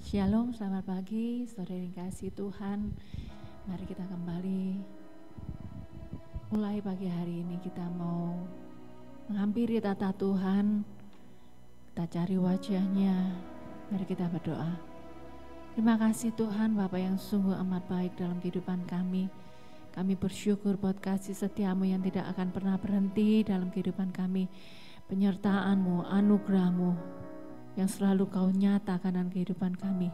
Shalom, selamat pagi, saudara yang kasih Tuhan. Mari kita kembali mulai pagi hari ini, kita mau menghampiri tata Tuhan, kita cari wajahnya. Mari kita berdoa. Terima kasih Tuhan, Bapa yang sungguh amat baik dalam kehidupan kami. Kami bersyukur buat kasih setiamu yang tidak akan pernah berhenti dalam kehidupan kami. Penyertaan-Mu, anugerah-Mu yang selalu Kau nyatakan dalam kehidupan kami,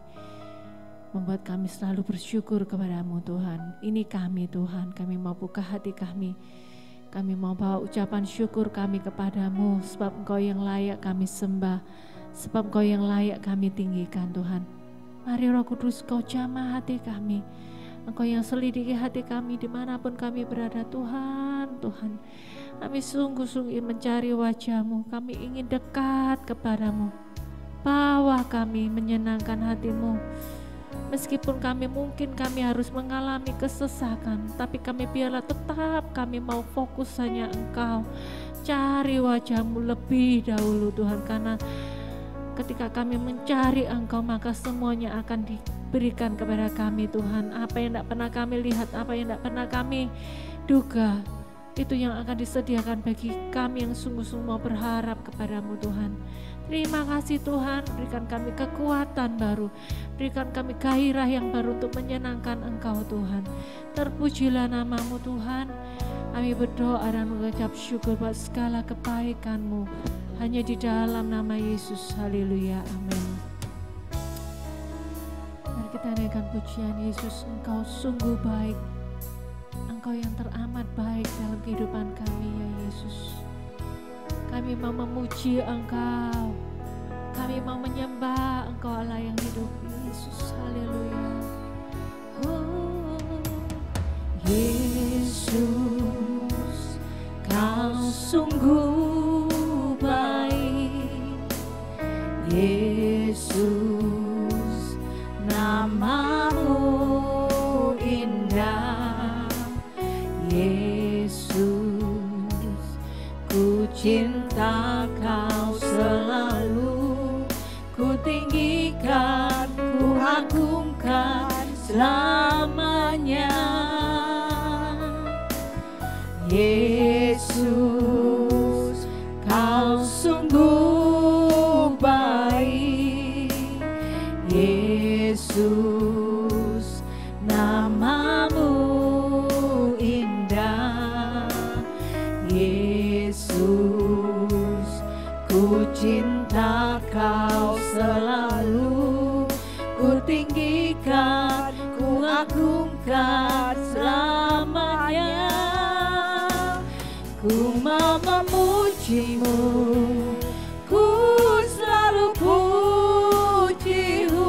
membuat kami selalu bersyukur kepada-Mu Tuhan. Ini kami Tuhan, kami mau buka hati kami mau bawa ucapan syukur kami kepada-Mu, sebab Engkau yang layak kami sembah, sebab Engkau yang layak kami tinggikan Tuhan. Mari Roh Kudus, Kau jamah hati kami, Engkau yang selidiki hati kami dimanapun kami berada Tuhan. Tuhan, kami sungguh-sungguh mencari wajah-Mu, kami ingin dekat kepada-Mu. Bawa kami menyenangkan hati-Mu. Meskipun mungkin kami harus mengalami kesesakan, tapi kami biarlah tetap kami mau fokus hanya Engkau. Cari wajah-Mu lebih dahulu Tuhan, karena ketika kami mencari Engkau maka semuanya akan diberikan kepada kami Tuhan. Apa yang tidak pernah kami lihat, apa yang tidak pernah kami duga, itu yang akan disediakan bagi kami yang sungguh-sungguh mau berharap kepada-Mu Tuhan. Terima kasih Tuhan, berikan kami kekuatan baru, berikan kami gairah yang baru untuk menyenangkan Engkau Tuhan. Terpujilah nama-Mu Tuhan. Kami berdoa dan mengucap syukur buat segala kebaikan-Mu, hanya di dalam nama Yesus. Haleluya, amin. Mari kita naikkan pujian Yesus. Engkau sungguh baik, Engkau yang teramat baik dalam kehidupan kami ya Yesus. Kami mau memuji Engkau, kami mau menyembah Engkau Allah yang hidup Yesus. Haleluya. Oh, Yesus, Kau sungguh baik. Yesus, nama-Mu indah. Yesus, ku cinta Kau selalu, ku tinggikan, ku agungkan selamanya. Yesus, Kau sungguh baik. Yesus, nama-Mu indah. Yesus, ku cinta Kau selalu, ku tinggikan, ku agungkan selamanya. Ku mau memuji-Mu, ku selalu puji-Mu,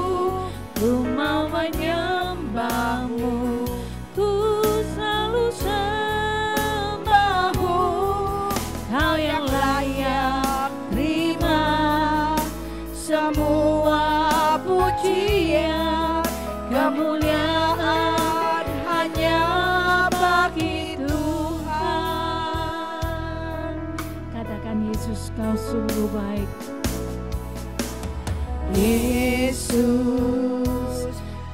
ku mau menyembah-Mu, ku selalu sembah-Mu. Kau yang layak terima semua pujian, kemuliaan hanya bagi Tuhan. Katakan Yesus, Kau sungguh baik. Yesus,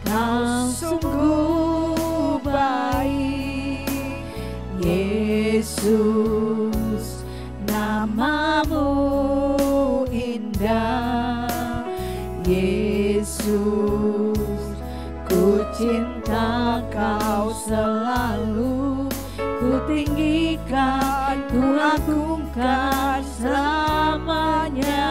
Kau sungguh baik. Yesus, nama-Mu indah. Yesus, ku cinta Kau selalu, ku tinggikan, ku agungkan selamanya.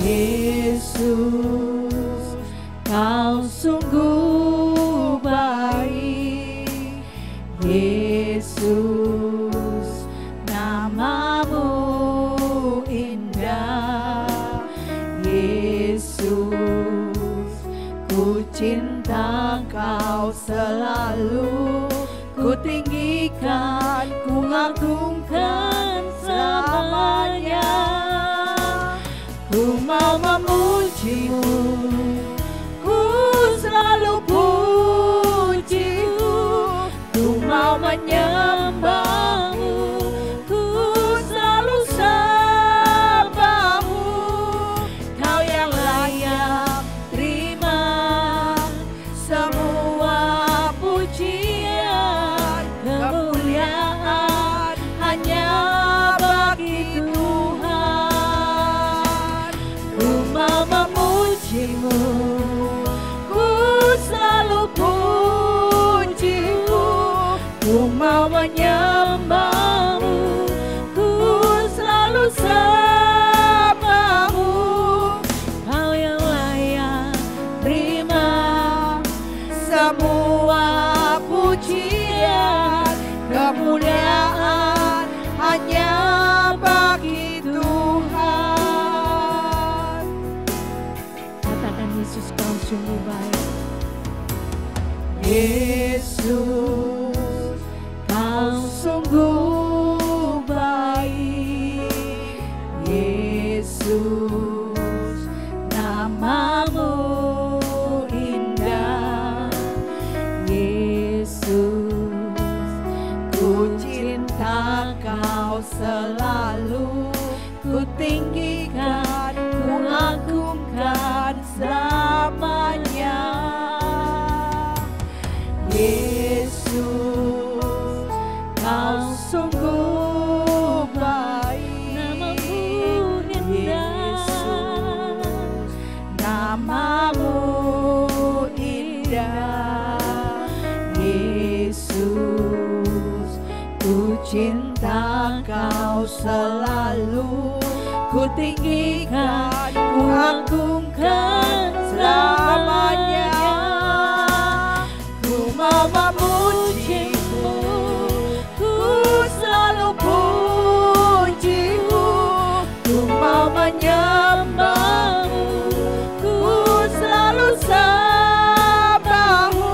Yesus, Kau sungguh baik. Yesus, nama-Mu indah. Yesus, ku cinta Kau selalu, ku tinggikan, ku agungkan selamanya. Ku mau memuji-Mu, ku selalu puji-Mu, ku mau menyembah-Mu, ku selalu sembah-Mu. Kau yang layak memujimu, ku selalu pujimu, ku mau menyembahmu, ku selalu sembahmu. Kau yang layak terima semua pujian, kemuliaan hanya bagi Tuhan. Katakan, Yesus, kau sungguh baik. Yesus, kau sungguh baik. Yesus, namamu indah. Yesus, ku cinta kau selalu, ku tinggikan, ku agungkan selamanya. Yesus, kau sungguh baik. Namamu indah. Yesus, namamu indah. Yesus, ku cinta kau selalu, ku tinggikan, ku agungkan selamanya. Ku mau memujimu, ku selalu pujimu, ku mau menyembahmu, ku selalu sembahmu.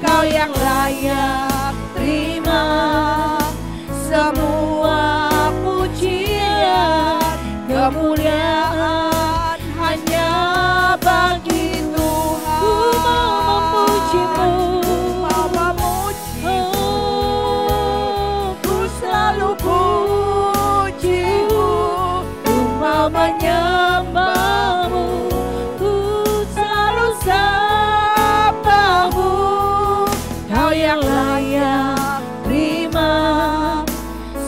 Kau yang layak terima semua pujian, kemuliaan hanya bagi Tuhan. Ku mau memujimu, ku selalu pujimu, ku mau menyembahmu, ku selalu sembahmu. Kau yang layak terima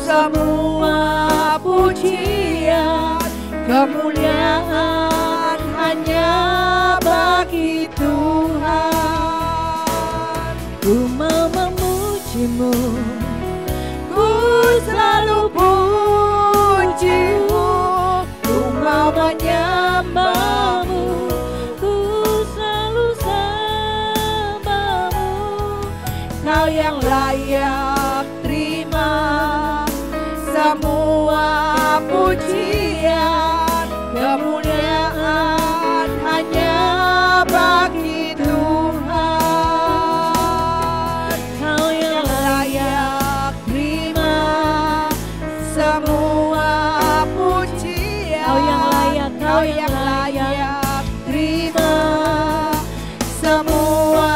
semua pujian, kemuliaan hanya bagi Tuhan. Ku mau memujimu, ku selalu pujimu, ku mau menyembahmu, ku selalu sembahmu. Kau yang layak terima semua pujian, kemuliaan hanya bagi Tuhan. Kau yang layak terima semua pujian, kau yang layak terima semua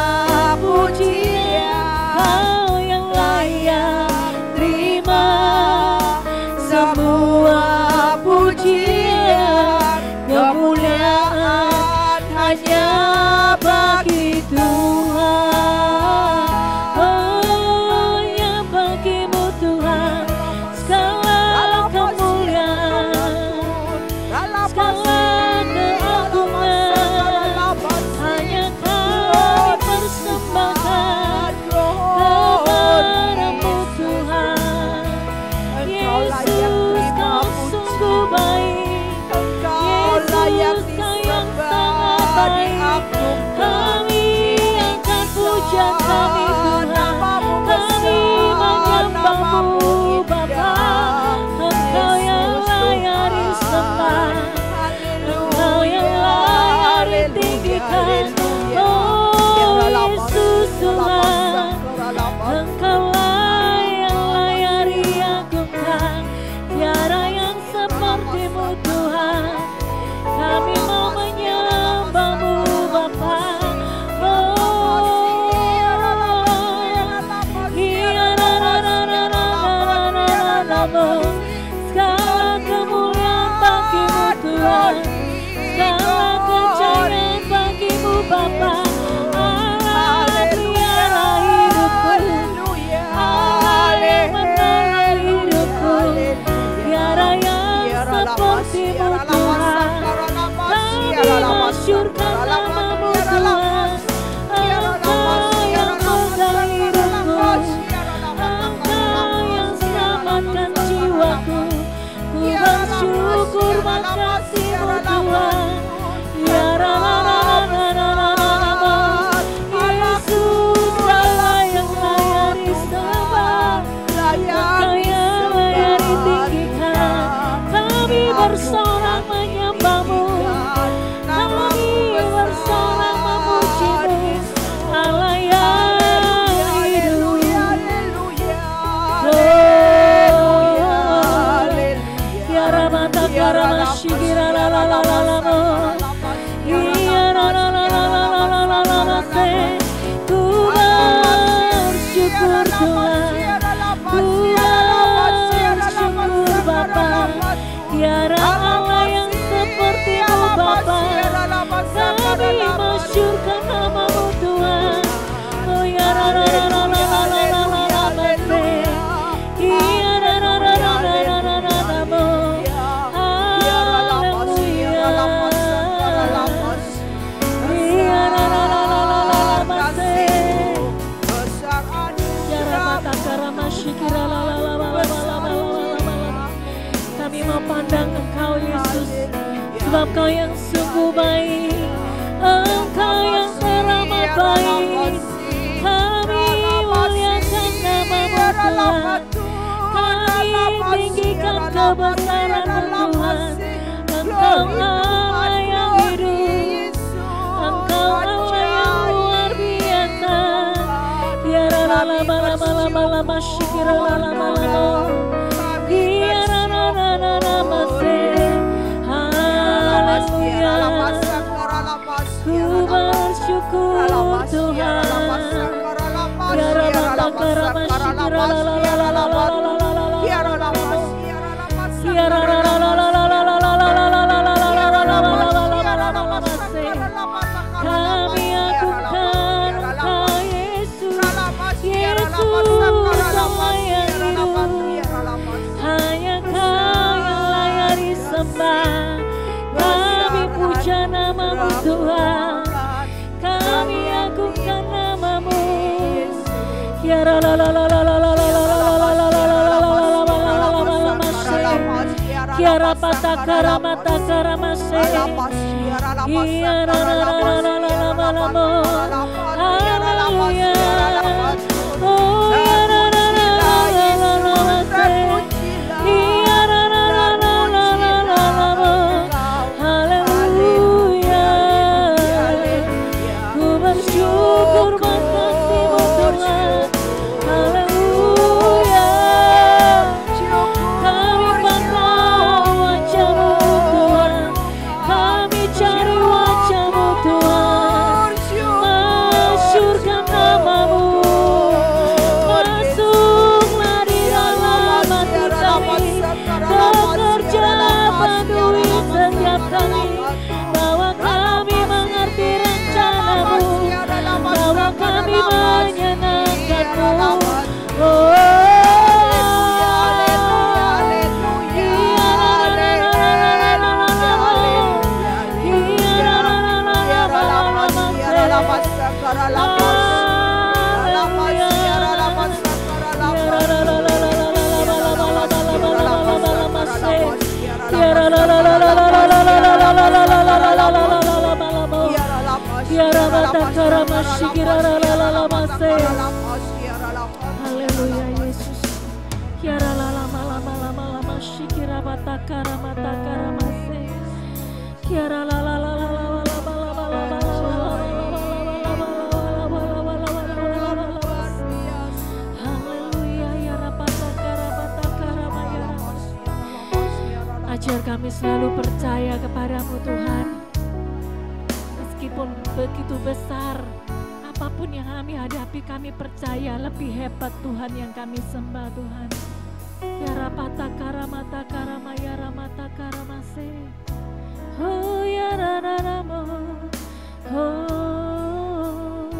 pujian, kau yang layak terima semua pujian, kemuliaan hanya bagi Tuhan. Oh ya, bagimu Tuhan segala kemuliaan, segala keagungan hanya kami persembahkan kepadamu Tuhan. Yesus, kau sungguh baik. Yesus, kau yang sangat baik. Kami angkat pujian kami Tuhan, kami menyembahmu Bapa. Engkau yang layak disembah, Engkau yang layak ditinggikan. Oh Yesus Tuhan, Engkaulah yang layak diagungkan. Tiada yang sepertimu Tuhan. Kami mau menyembahmu, shikira la la la la la mo. Iya la la la la la la la la la la se. Ku bersyukur Tuhan, ku bersyukur Bapa. Tiada Allah yang seperti-Mu Bapa. Kami masyurkan nama-Mu Tuhan. Oh ya la la la la la la la la la la se. Iya la la la la la la la la la mo. Haleluya. Iya la la la la la la la se. Ya Rabata karama syikira la la la la la la la la. Kami mau pandang Engkau Yesus, sebab Engkau yang sungguh baik, Engkau yang teramat baik. Kami muliakan nama-Mu Tuhan, kami tinggikan kebesaran-Mu Tuhan. Engkau Allah yang hidup, Engkau Allah yang luar biasa. Ya la la la la la la la la syikira la la la la. Ya la la la la la la se. Haleluya. Ku bersyukur Tuhan. Ya Rabata karama syikira la la la la la la la la la la. Ya la la la la la la la la la la la la la la la la se. Kami agungkan Engkau Yesus, Yesus Allah yang hidup. Hanya Kau yang layak disembah. Kami puja nama-Mu Tuhan, kami agungkan nama-Mu. Ya la la la la la la la la la la la la la la. Ya Rabata karamata karamase. Ya la la la la la la la la. Haleluya. Oh ya la la la la la la la. Ya la la la la la la la la. Haleluya. Ku bersyukur makasih-Mu Tuhan. Haleluya. Kami pandang wajah-Mu Tuhan, kami cari wajah-Mu Tuhan. Masyurkan nama-Mu, masuklah di dalam hati kami. Bekerja penuhi setiap kami, bahwa kami mengerti rencana-Mu, bahwa kami menyenangkan-Mu. Oh, haleluya Yesus. Kiara lala lama lama lama shikira bata karamata karamase. Kiara lala lala lama lama lama lama. Haleluya ya rabata karamata karamaya. Ajar kami selalu percaya kepadamu Tuhan. Meskipun begitu besar apapun yang kami hadapi, kami percaya lebih hebat Tuhan yang kami sembah Tuhan. Ya rapata karamata karamaya ramata karamase. Oh ya raramo. Oh.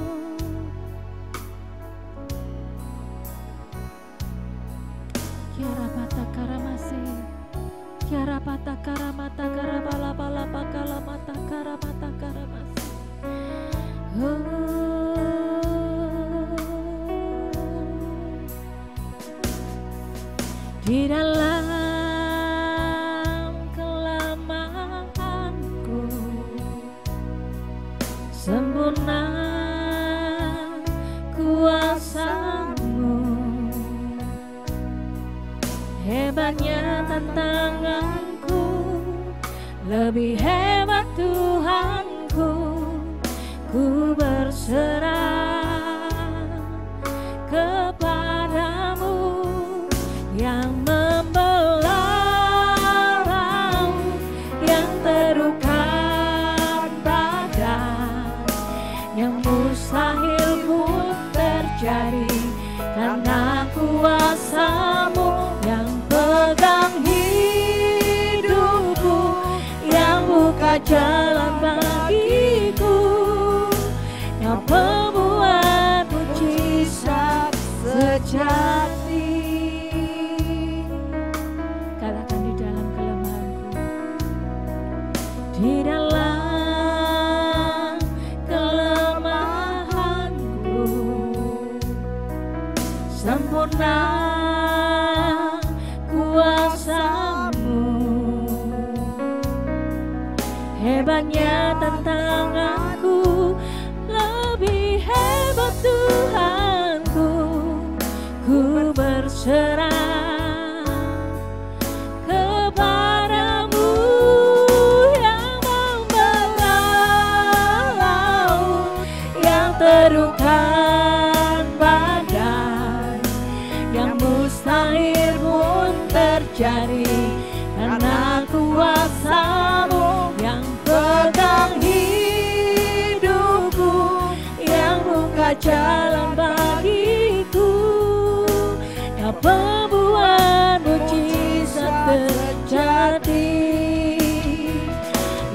Ya rapata karamase. Ya rapata karamata karabala bala bakala mata karamata karamase. Oh. Di dalam kelamaanku sempurna kuasa-Mu, hebatnya tantanganku, lebih hebat Tuhanku. Ku berserah kepadamu yang membelah laut jalan bagiku, Kau pembuat mujizat sejati. Katakan di dalam kelemahanku, di dalam kelemahanku, sempurna kuasa-Mu. Hebatnya tantanganku, lebih hebat Tuhanku. Ku berserah kepadamu yang membelah laut, yang terukan badai, yang mustahil pun terjadi karena kuasa-Mu yang pegang hidupku, yang buka jalan bagiku. Kau pembuat mujizat terjadi,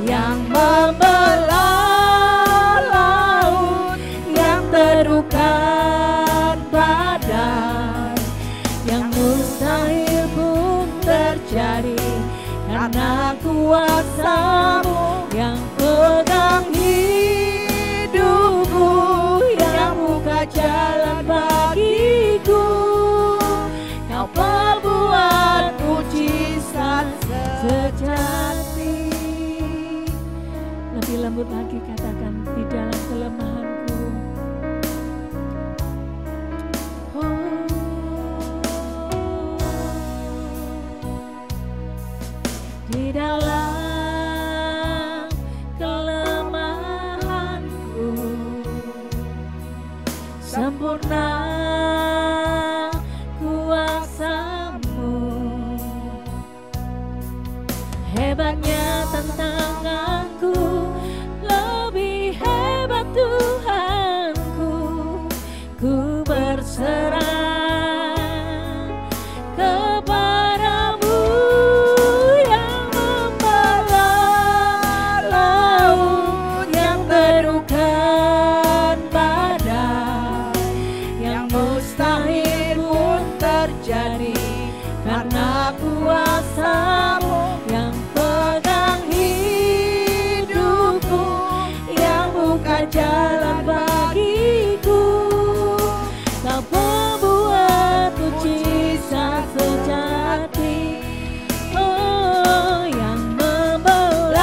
yang membelah laut, yang terukan badai, yang mustahil pun terjadi karena kuasa-Mu yang pegang hidupku, yang buka jalan bagiku. Kau pembuat mujizat sejati. Lebih lembut lagi katakan, di dalam kelemahanku, di dalam kelemahanku, sempurna kuasa-Mu. Hebatnya tantanganku, lebih hebat Tuhanku. Ku berserah kepadamu yang membelah laut, yang terukan badai, yang mustahil pun terjadi karena kuasa-Mu yang pegang hidupku, yang buka jalan bagiku. Kau pembuat mujizat sejati, oh, yang membelah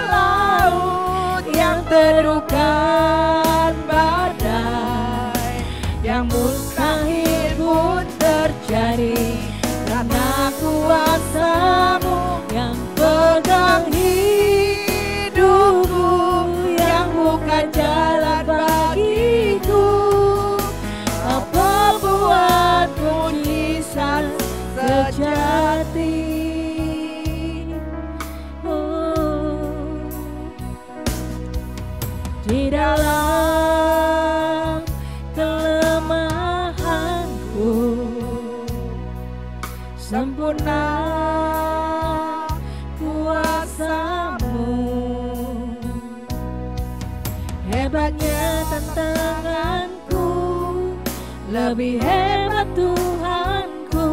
laut, yang terukan badai, yang mustahil pun terjadi karena kuasa-Mu yang pegang hidupku, yang buka jalan bagiku. Kau pembuat mujizat sejati. Oh, di dalam kelemahanku, sempurna kuasa-Mu. Hebatnya tantanganku, lebih hebat Tuhanku.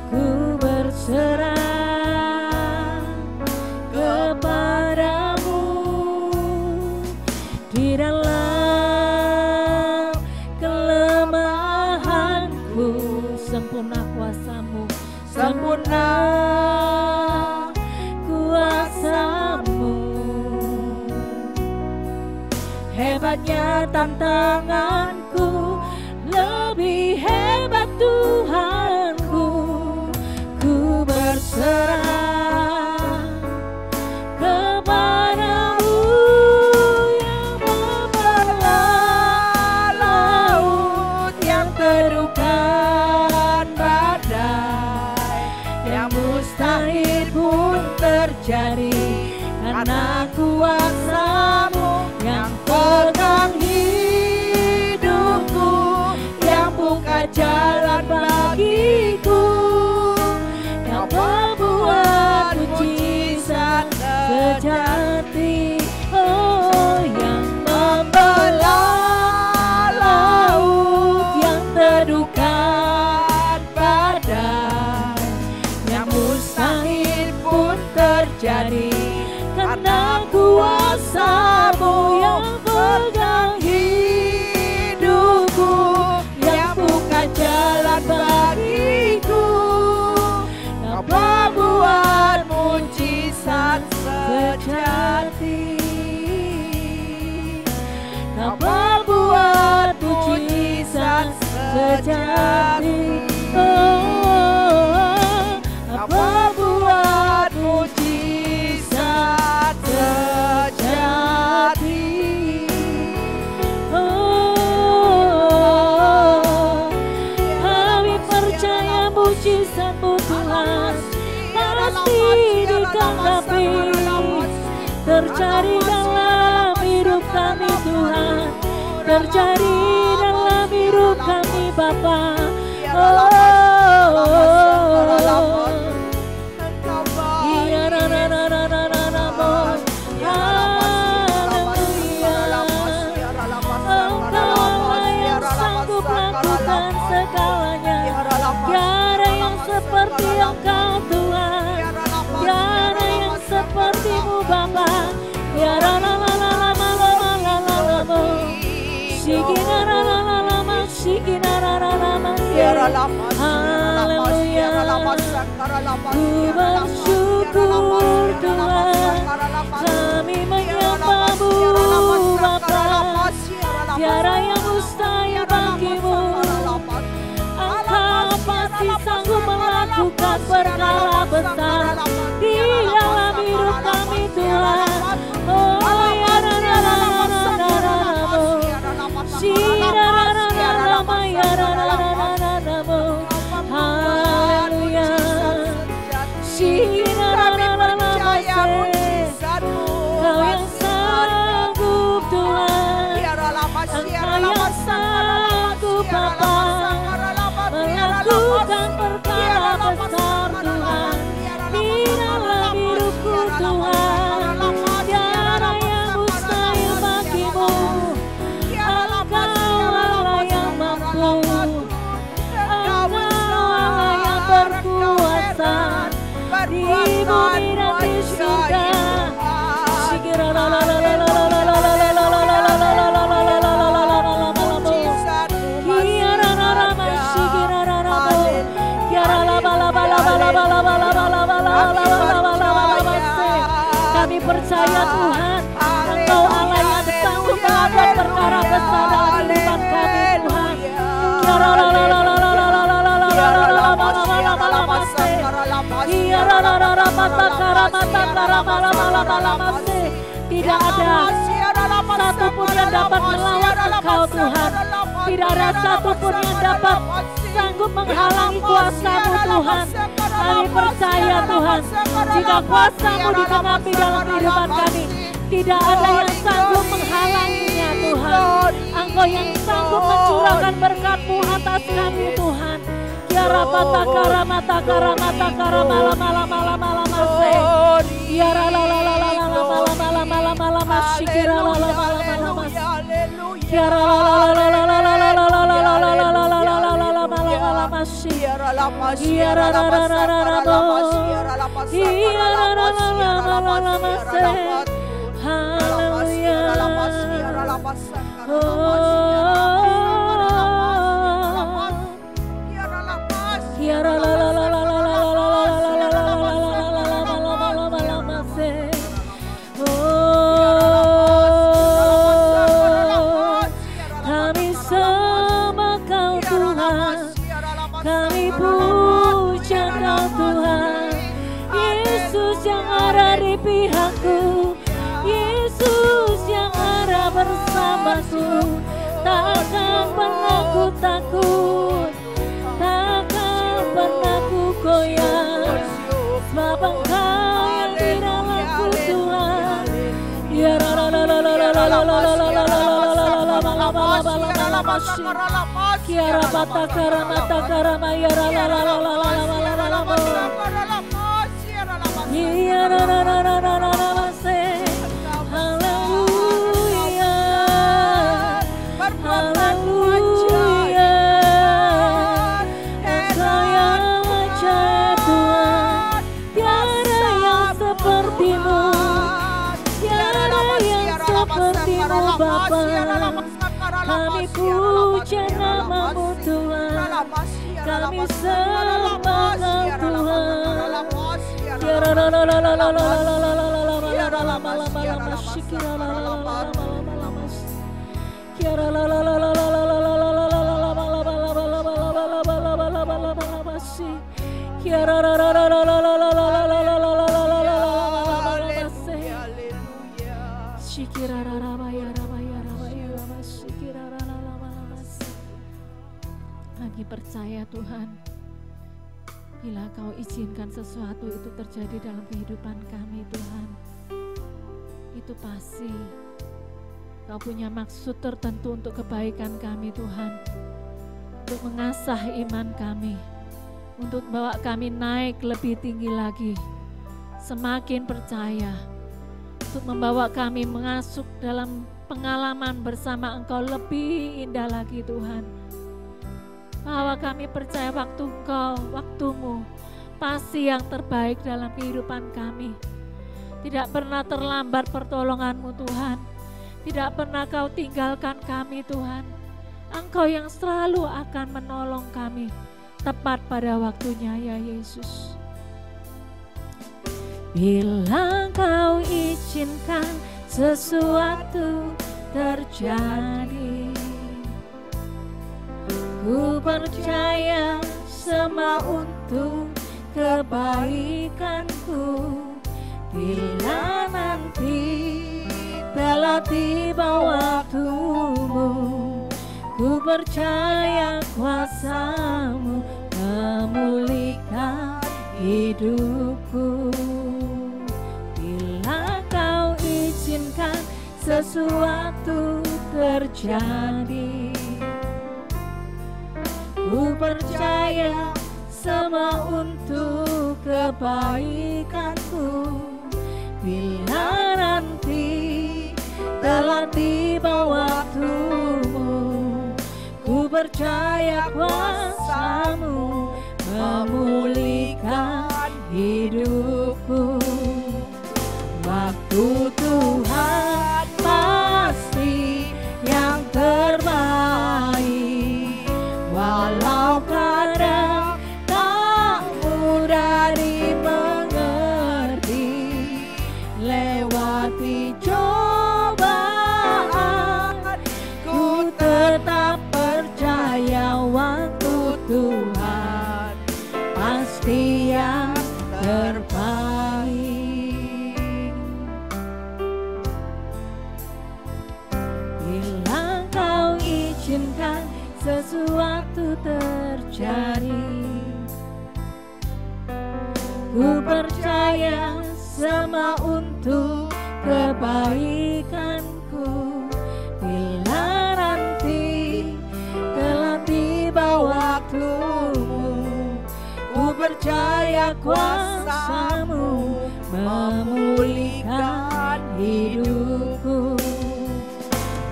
Ku berserah kepadamu, di dalam kelemahanku, sempurna kuasa-Mu, sempurna kuasa-Mu. Hebatnya tantanganku, lebih hebat Tuhanku. Ku berserah kepadamu yang membelah laut, yang terukan badai, yang mustahil pun terjadi karena kuasa-Mu yang pegang hidupku, yang buka jalan bagiku. Kau membuat mujizat sejati. Oh, apa buat mujizat sejati. Oh, kami percaya mujizat-Mu Tuhan pasti dikenapi, terjadi dalam hidup kami Tuhan, terjadi dalam hidup kami Bapa. Seperti Engkau Tuhan, tiada yang seperti-Mu Bapa. Ya la la la la la la la la la la la, Shikina la la la la la, Shikina la la la la, Haleluya. Ku bersyukur Tuhan, kami menyembah-Mu Bapa. Tiada yang mustahil bagi-Mu. Engkau pasti sanggup melakukan perkara besar di dalam hidup kami Tuhan. Oh ya na na na na na na na, si na na na na na ya na na na na na, haleluya. Si na na na na na, Kau yang sanggup Tuhan, Engkau yang sanggup Bapa melakukan perkara besar Tuhan di dalam hidupku Tuhan. Tiada yang mustahil bagi-Mu. Engkau-lah yang mampu, Engkau-lah yang berkuasa di bumi dan di surga. Kami percaya Tuhan, Engkau Allah yang sanggup melakukan perkara besar dalam kehidupan kami Tuhan. Tidak ada satupun yang dapat melawan Engkau Tuhan. Tidak ada satupun yang dapat sanggup menghalangi kuasa-Mu Tuhan. Kami percaya Tuhan, jika kuasa-Mu dikenapi dalam kehidupan kami, tidak ada yang sanggup menghalanginya Tuhan. Engkau yang sanggup mencurahkan berkat-Mu atas kami Tuhan. Ya rabata karamata karamata karamala mala mala mala mase. Ya la la la la la la mala mala mala mala masikira la la mala mala mas. Ya la la la la la la la la la la la la la la la la la mala mala masi. Ya la la la la la la la la mas. Ya la la la la la la la mase. Haleluya. Ya la la la la la la la la la la mase. Kami sembah Kau Tuhan, kami puja Kau Tuhan. Yesus yang ada di pihakku, Yesus yang ada bersamaku, takkan pernah ku takut, takkan pernah ku goyah, sebab Engkau yang di dalamku Tuhan. Ya la la la la la la la la la la la la la la Kiara bata karamata karama ya la la la la la la la la la. Ya la la la la la la la mase. Haleluya. Haleluya. Engkau yang ajaib Tuhan, tiada yang seperti-Mu, tiada yang seperti-Mu Bapa. Kami puja nama-Mu Tuhan, kami sembah Kau Tuhan. Ya la la la la la la la la la la la la la shikira la la la la la la la. Ya la la la la la la la la la la la la la la la. Kami percaya Tuhan, bila Kau izinkan sesuatu itu terjadi dalam kehidupan kami Tuhan, itu pasti Kau punya maksud tertentu untuk kebaikan kami Tuhan, untuk mengasah iman kami, untuk membawa kami naik lebih tinggi lagi, semakin percaya, untuk membawa kami masuk dalam pengalaman bersama Engkau lebih indah lagi Tuhan. Bahwa kami percaya waktu Engkau, waktumu pasti yang terbaik dalam kehidupan kami. Tidak pernah terlambat pertolongan-Mu Tuhan. Tidak pernah Kau tinggalkan kami Tuhan. Engkau yang selalu akan menolong kami tepat pada waktunya ya Yesus. Bila Kau izinkan sesuatu terjadi, ku percaya semua untuk kebaikanku. Bila nanti telah tiba waktumu, ku percaya kuasa-Mu memulihkan hidupku. Bila Kau izinkan sesuatu terjadi, ku percaya semua untuk kebaikanku. Bila nanti telah tiba waktumu, ku percaya kuasa-Mu memulihkan hidupku. Waktu Tuhan pasti yang terbaik, walau kadang tak mudah dimengerti. Lewati cobaan, ku tetap percaya waktu Tuhan pasti yang terbaik. Bila Kau izinkan sesuatu terjadi, ku percaya semua untuk kebaikanku. Bila nanti telah tiba waktumu, ku percaya kuasa-Mu memulihkan hidupku.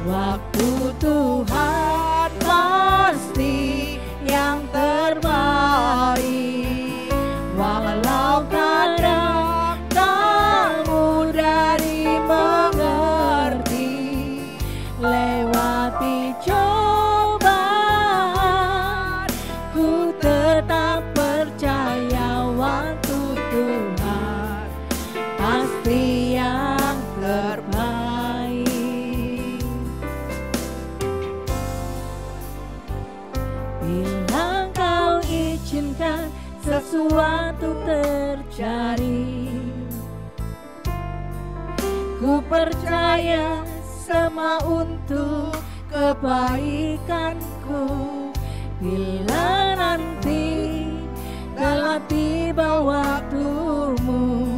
Waktu Tuhan pasti yang terbaik, walau kadang tak mudah dimengerti. Lewati cobaan, ku tetap percaya waktu Tuhan pasti yang terbaik. Bila Kau izinkan sesuatu terjadi, ku percaya semua untuk kebaikanku. Bila nanti telah tiba waktumu,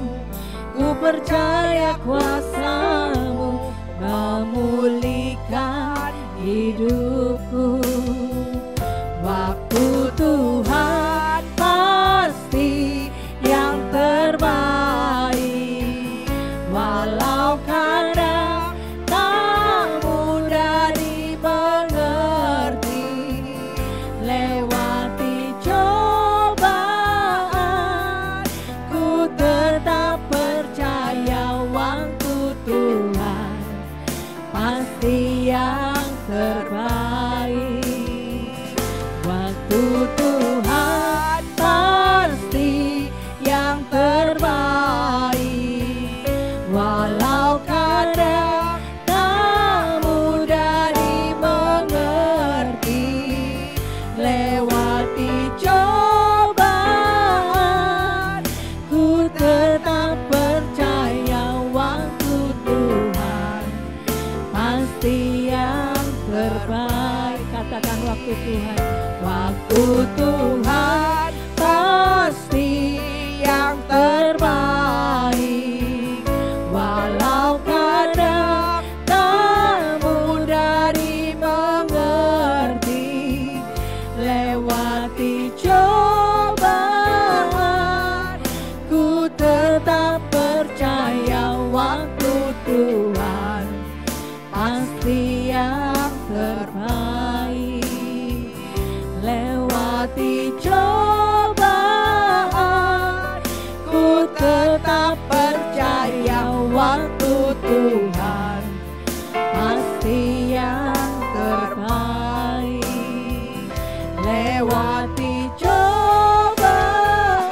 ku percaya kuasa-Mu memulihkan hidupku. Waktu Tuhan pasti yang terbaik, walau kadang tak mudah dimengerti. Lewati cobaan, ku tetap percaya waktu Tuhan pasti yang terbaik. Waktu Tuhan pasti yang terbaik, walau kadang tak mudah dimengerti. Lewati cobaan, terbaik. Katakan waktu Tuhan. Waktu Tuhan pasti yang terbaik. Walau kadang tak mudah dimengerti, lewati cobaan, ku tetap percaya waktu Tuhan pasti yang terbaik. Lewati cobaan, ku tetap percaya waktu Tuhan pasti yang terbaik. Lewati cobaan,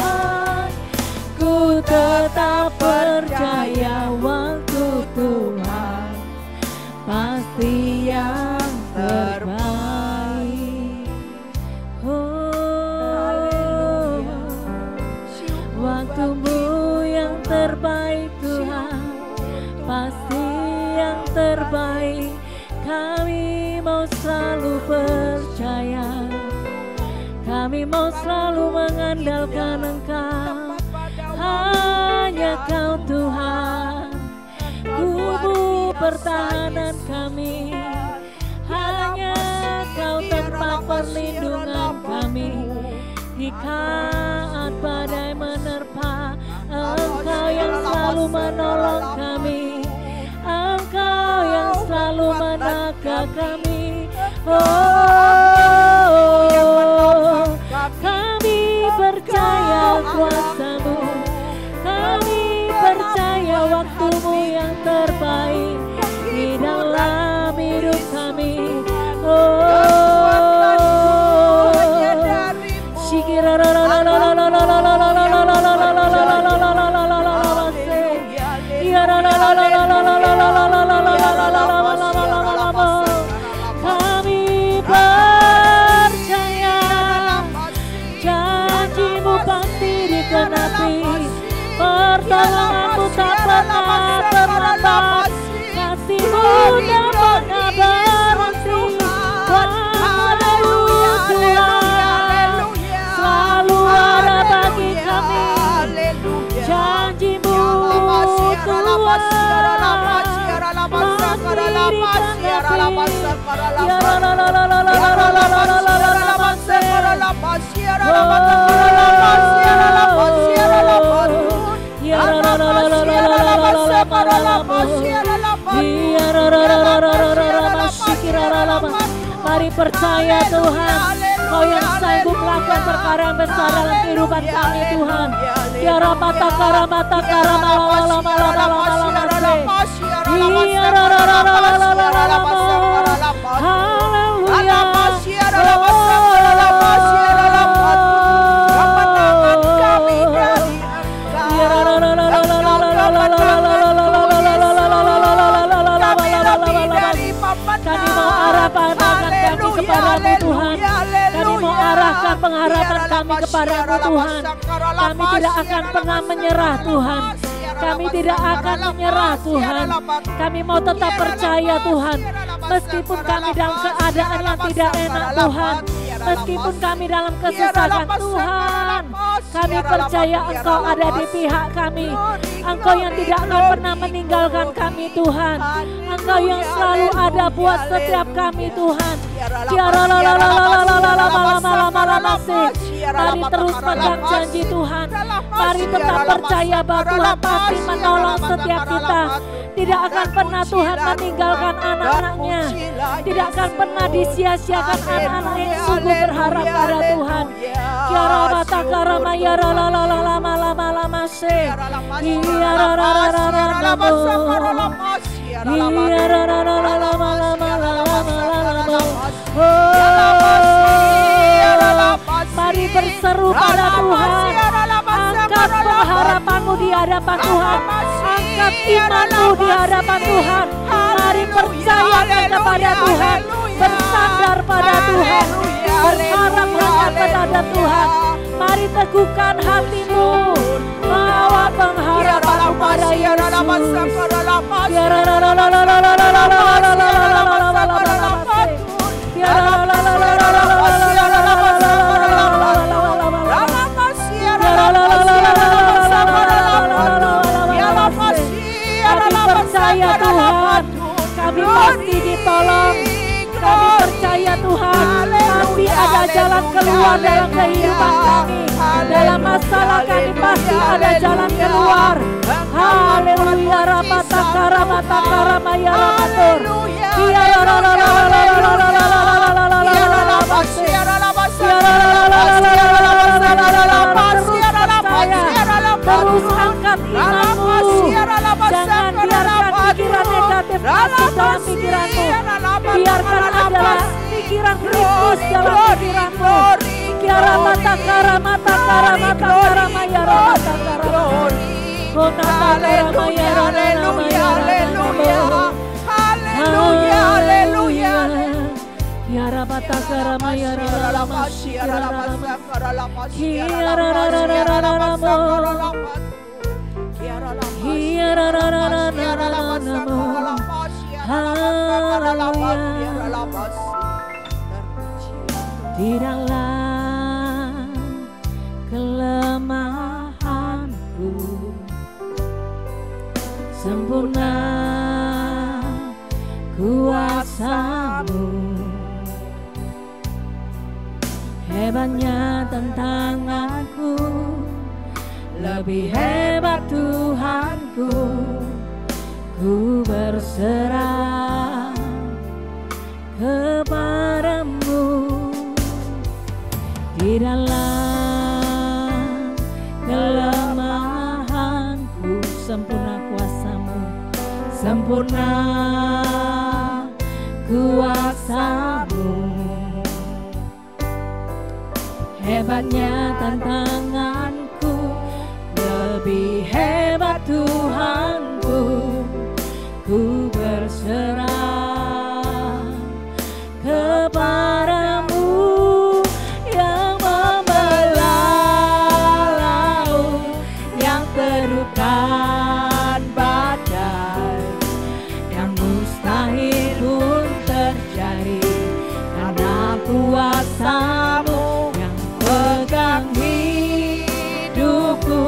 ku tetap percaya waktu Tuhan pasti yang terbaik. Oh, waktumu yang terbaik Tuhan, pasti yang terbaik. Kami mau selalu percaya, kami mau selalu mengandalkan Engkau. Hanya Kau Tuhan, kubu pertahanan kami. Hanya Kau tempat perlindungan kami. Di saat badai menerpa, Engkau yang selalu menolong kami. Engkau yang selalu menaga kami. Oh, kami percaya kuasa-Mu, kami percaya waktu-Mu yang terbaik di dalam hidup kami. Kami percaya janji-Mu pasti dikenapi, pertolongan-Mu tak pernah terlambat, kasih-Mu tak pernah berhenti. Haleluya Tuhan, selalu ada bagi kami. Janji-Mu Tuhan mari percaya Tuhan, Kau yang sanggup melakukan perkara yang besar dalam kehidupan kami Tuhan. Kami mau arahkan kami kepadamu Tuhan. Kami mau arahkan pengharapan kami kepadamu Tuhan. Kami tidak akan pernah menyerah Tuhan. Kami tidak akan menyerah Tuhan. Kami mau tetap percaya Tuhan. Meskipun kami dalam keadaan yang tidak enak Tuhan, meskipun kami dalam kesusahan Tuhan, kami percaya Engkau ada di pihak kami. Engkau yang tidak akan pernah meninggalkan kami Tuhan. Engkau yang selalu ada buat setiap kami Tuhan. Mari terus pegang janji Tuhan. Mari tetap percaya bahwa Tuhan pasti menolong setiap kita. Tidak akan pernah Tuhan meninggalkan anak-anaknya. Tidak akan pernah disia-siakan anak-anak yang sungguh berharap pada Tuhan. Mari berseru pada Tuhan. Angkat pengharapanmu di hadapan Tuhan. Angkat imanmu di hadapan Tuhan. Mari percayakan kepada Tuhan. Bersandar pada Tuhan. Berharap hanya kepada Tuhan. Mari teguhkan hatimu. Bawa pengharapanmu pada Yesus. percaya Tuhan, kami pasti ditolong. Kami percaya Tuhan, pasti ada jalan keluar dalam kehidupan kami. Dalam masalah kami pasti ada jalan keluar. Haleluya. Rabatakara matakara maya rabatur. Terus angkat imanmu. Jangan biarkan pikiran negatif masuk dalam pikiranmu. Biarkan adalah pikiran Kristus dalam pikiranmu. Kiara matakara matakara matakara maya rabatakara. Haleluya, haleluya, haleluya, haleluya, haleluya. Kiara matakara maya di dalam kelemahanku sempurna kuasa-Mu, hebatnya tantanganku, lebih hebat Tuhanku. Ku berserah kepadamu di dalam kelemahanku, sempurna kuasa-Mu, sempurna kuasa-Mu, hebatnya tantanganku, lebih hebat Tuhanku. Ku berserah kepadamu yang membelah laut, yang terukan badai, yang mustahil pun terjadi karena kuasa-Mu yang pegang hidupku,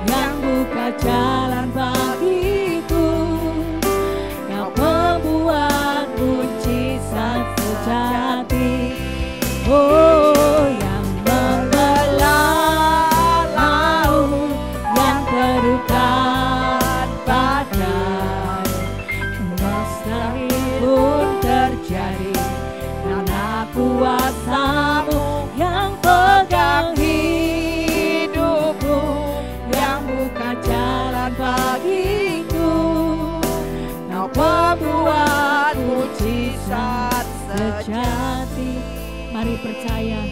yang buka jalan bagiku. Membuat mujizat sejati, oh yang membelah laut, yang terukan badai, mustahil pun terjadi karena kuasa-Mu yang pegang hidupku, yang buka jalan bagiku. Membuat mujizat sejati. Mari percaya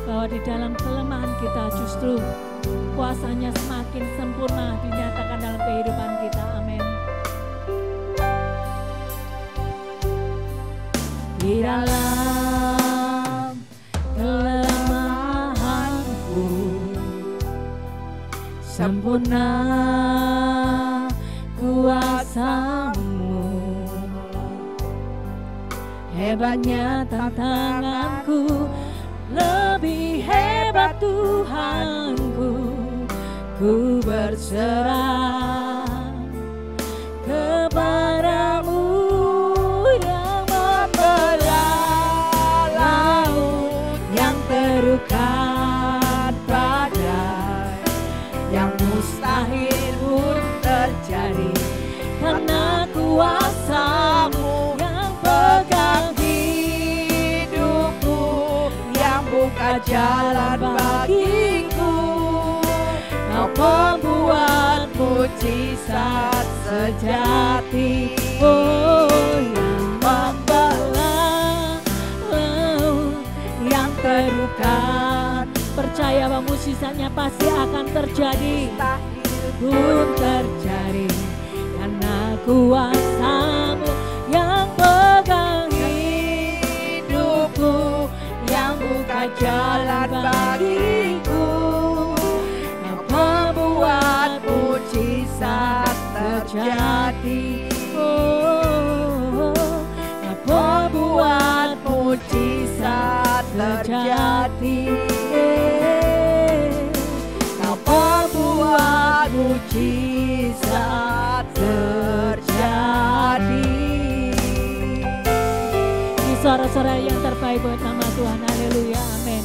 bahwa di dalam kelemahan kita justru kuasa-Nya semakin sempurna dinyatakan dalam kehidupan kita. Amin. Di dalam kelemahanku sempurna kuasa-Mu, hebatnya tantanganku, lebih hebat Tuhanku. Ku berserah kepadamu yang membelah laut, yang terukan badai, yang mustahil pun terjadi karena kuasa-Mu yang pegang hidupku, yang buka jalan bagiku. Kau membuat mujizat sejati, oh yang membelah laut, yang terukan. Percaya bahwa mujizatnya pasti akan terjadi, pun terjadi karena kuasa-Mu yang pegang hidupku, yang buka jalan bagiku. Kau membuat mujizat terjadi, oh, kau membuat mujizat terjadi, kau membuat mujizat Sorak-sorak yang terbaik buat nama Tuhan. Haleluya. Amin.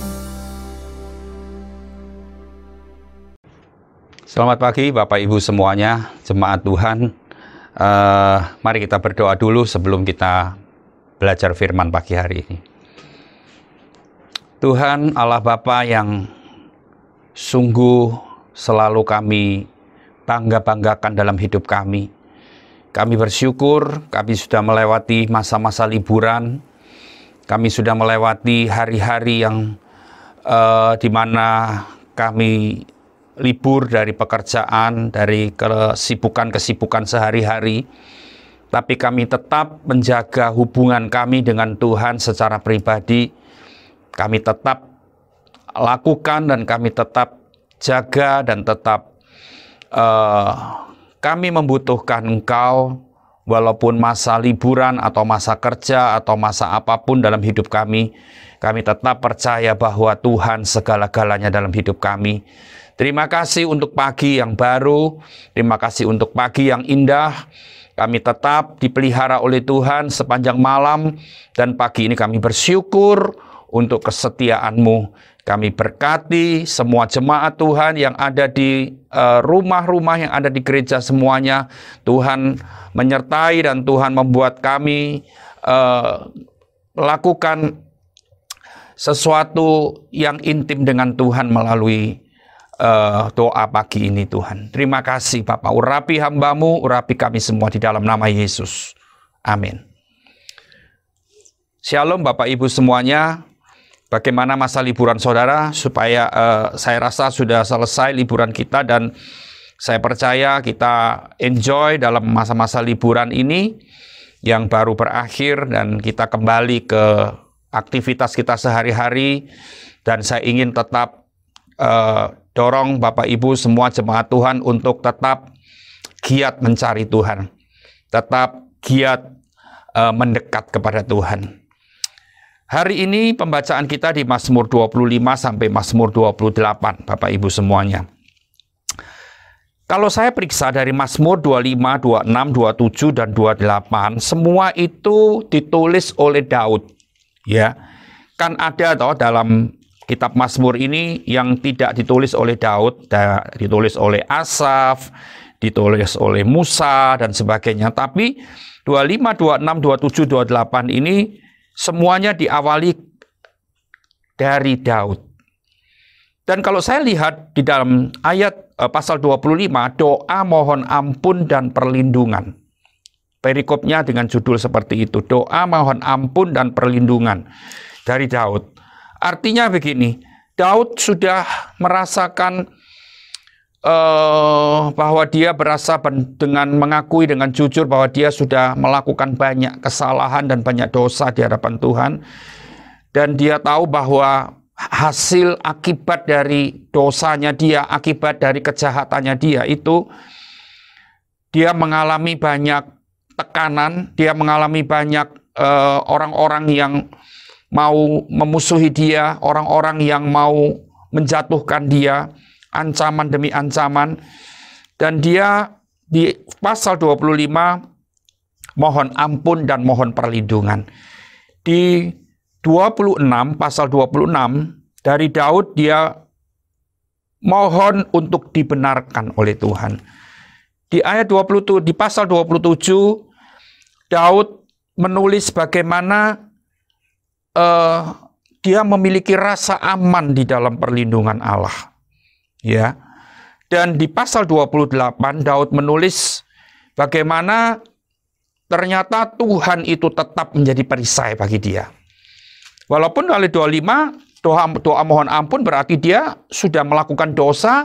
Selamat pagi Bapak Ibu semuanya, jemaat Tuhan. Mari kita berdoa dulu sebelum kita belajar firman pagi hari ini. Tuhan Allah Bapa yang sungguh selalu kami bangga-banggakan dalam hidup kami. Kami bersyukur kami sudah melewati masa-masa liburan. Kami sudah melewati hari-hari yang di mana kami libur dari pekerjaan, dari kesibukan-kesibukan sehari-hari, tapi kami tetap menjaga hubungan kami dengan Tuhan secara pribadi. Kami tetap lakukan dan kami tetap jaga dan tetap kami membutuhkan Engkau, walaupun masa liburan atau masa kerja atau masa apapun dalam hidup kami tetap percaya bahwa Tuhan segala-galanya dalam hidup kami. Terima kasih untuk pagi yang baru, terima kasih untuk pagi yang indah. Kami tetap dipelihara oleh Tuhan sepanjang malam, dan pagi ini kami bersyukur untuk kesetiaan-Mu. Kami berkati semua jemaat Tuhan yang ada di rumah-rumah, yang ada di gereja semuanya. Tuhan menyertai dan Tuhan membuat kami lakukan sesuatu yang intim dengan Tuhan melalui doa pagi ini Tuhan. Terima kasih Bapak, urapi hamba-Mu, urapi kami semua di dalam nama Yesus. Amin. Shalom Bapak Ibu semuanya. Bagaimana masa liburan saudara? Supaya saya rasa sudah selesai liburan kita, dan saya percaya kita enjoy dalam masa-masa liburan ini yang baru berakhir, dan kita kembali ke aktivitas kita sehari-hari. Dan saya ingin tetap dorong Bapak Ibu semua jemaat Tuhan untuk tetap giat mencari Tuhan, tetap giat mendekat kepada Tuhan. Hari ini pembacaan kita di Mazmur 25 sampai Mazmur 28, Bapak Ibu semuanya. Kalau saya periksa dari Mazmur 25, 26, 27, dan 28, semua itu ditulis oleh Daud. Ya, kan ada toh dalam kitab Mazmur ini yang tidak ditulis oleh Daud, ditulis oleh Asaf, ditulis oleh Musa, dan sebagainya. Tapi 25, 26, 27, 28 ini semuanya diawali dari Daud. Dan kalau saya lihat di dalam ayat pasal 25, doa mohon ampun dan perlindungan. Perikopnya dengan judul seperti itu, doa mohon ampun dan perlindungan dari Daud. Artinya begini, Daud sudah merasakan bahwa dia berasa dengan mengakui dengan jujur bahwa dia sudah melakukan banyak kesalahan dan banyak dosa di hadapan Tuhan. Dan dia tahu bahwa hasil akibat dari dosanya dia, akibat dari kejahatannya dia itu, dia mengalami banyak tekanan, dia mengalami banyak orang-orang yang mau memusuhi dia, orang-orang yang mau menjatuhkan dia, ancaman demi ancaman. Dan dia di pasal 25 mohon ampun dan mohon perlindungan. Di 26, pasal 26 dari Daud, dia mohon untuk dibenarkan oleh Tuhan. Di ayat 27, di pasal 27, Daud menulis bagaimana dia memiliki rasa aman di dalam perlindungan Allah. Ya. Dan di pasal 28 Daud menulis bagaimana ternyata Tuhan itu tetap menjadi perisai bagi dia. Walaupun oleh 25 doa mohon ampun berarti dia sudah melakukan dosa,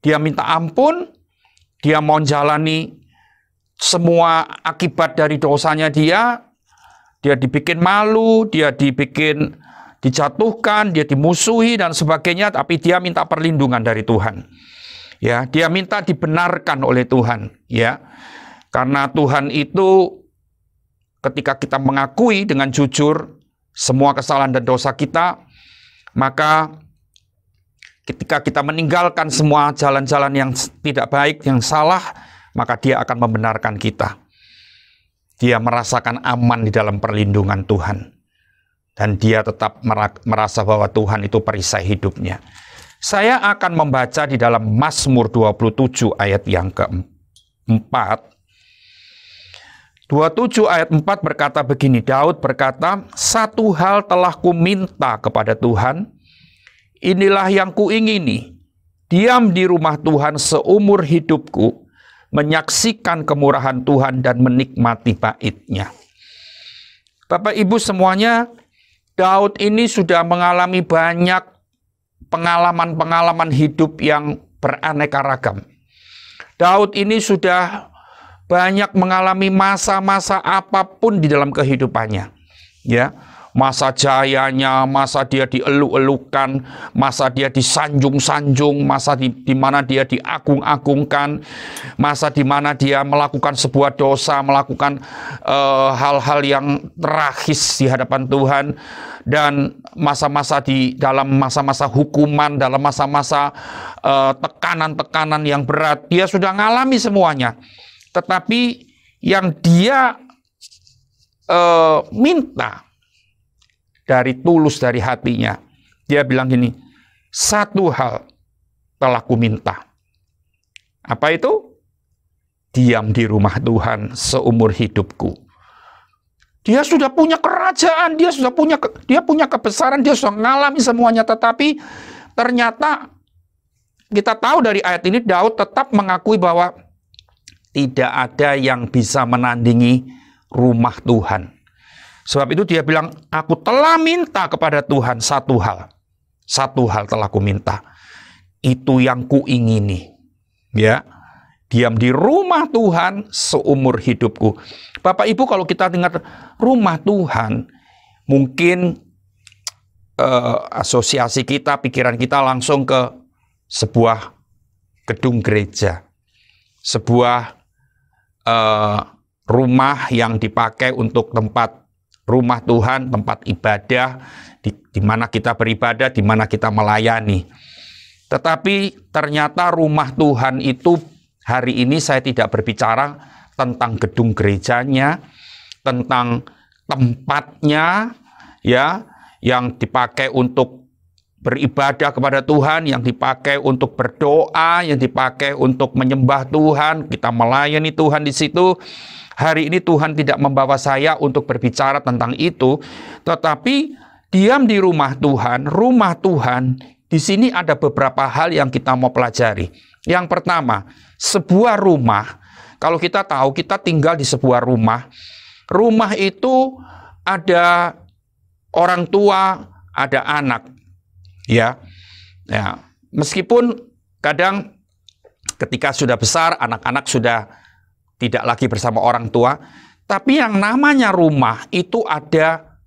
dia minta ampun, dia mau menjalani semua akibat dari dosanya dia dibikin malu, dia dijatuhkan, dia dimusuhi dan sebagainya, tapi dia minta perlindungan dari Tuhan. Ya, dia minta dibenarkan oleh Tuhan, ya. Karena Tuhan itu ketika kita mengakui dengan jujur semua kesalahan dan dosa kita, maka ketika kita meninggalkan semua jalan-jalan yang tidak baik, yang salah, maka dia akan membenarkan kita. Dia merasakan aman di dalam perlindungan Tuhan. dan dia tetap merasa bahwa Tuhan itu perisai hidupnya. Saya akan membaca di dalam Mazmur 27 ayat yang keempat. 27 ayat 4 berkata begini, Daud berkata, "Satu hal telah ku minta kepada Tuhan, inilah yang kuingini, diam di rumah Tuhan seumur hidupku, menyaksikan kemurahan Tuhan dan menikmati bait-Nya." Bapak Ibu semuanya, Daud ini sudah mengalami banyak pengalaman-pengalaman hidup yang beraneka ragam. Daud ini sudah banyak mengalami masa-masa apapun di dalam kehidupannya. Ya, masa jayanya, masa dia dieluk-elukan, masa dia disanjung-sanjung, masa di mana dia diagung-agungkan, masa di mana dia melakukan sebuah dosa, melakukan hal-hal yang terahis di hadapan Tuhan, dan masa-masa di dalam masa-masa hukuman, dalam masa-masa tekanan-tekanan yang berat, dia sudah mengalami semuanya. Tetapi yang dia minta dari tulus dari hatinya, dia bilang gini, satu hal telah ku minta. Apa itu? Diam di rumah Tuhan seumur hidupku. Dia sudah punya kerajaan, dia punya kebesaran, dia sudah mengalami semuanya. Tetapi ternyata kita tahu dari ayat ini, Daud tetap mengakui bahwa tidak ada yang bisa menandingi rumah Tuhan. Sebab itu dia bilang, aku telah minta kepada Tuhan satu hal. Satu hal telah ku minta. Itu yang kuingini. Ya, diam di rumah Tuhan seumur hidupku. Bapak Ibu, kalau kita dengar rumah Tuhan, mungkin asosiasi kita, pikiran kita langsung ke sebuah gedung gereja. Sebuah rumah yang dipakai untuk tempat rumah Tuhan, tempat ibadah, di mana kita beribadah, di mana kita melayani. Tetapi ternyata rumah Tuhan itu, hari ini saya tidak berbicara tentang gedung gerejanya, tentang tempatnya, ya, yang dipakai untuk beribadah kepada Tuhan, yang dipakai untuk berdoa, yang dipakai untuk menyembah Tuhan, kita melayani Tuhan di situ. Hari ini Tuhan tidak membawa saya untuk berbicara tentang itu, tetapi diam di rumah Tuhan. Rumah Tuhan, di sini ada beberapa hal yang kita mau pelajari. Yang pertama, sebuah rumah, kalau kita tahu kita tinggal di sebuah rumah, rumah itu ada orang tua, ada anak. Ya, meskipun kadang ketika sudah besar, anak-anak sudah tidak lagi bersama orang tua, tapi yang namanya rumah itu ada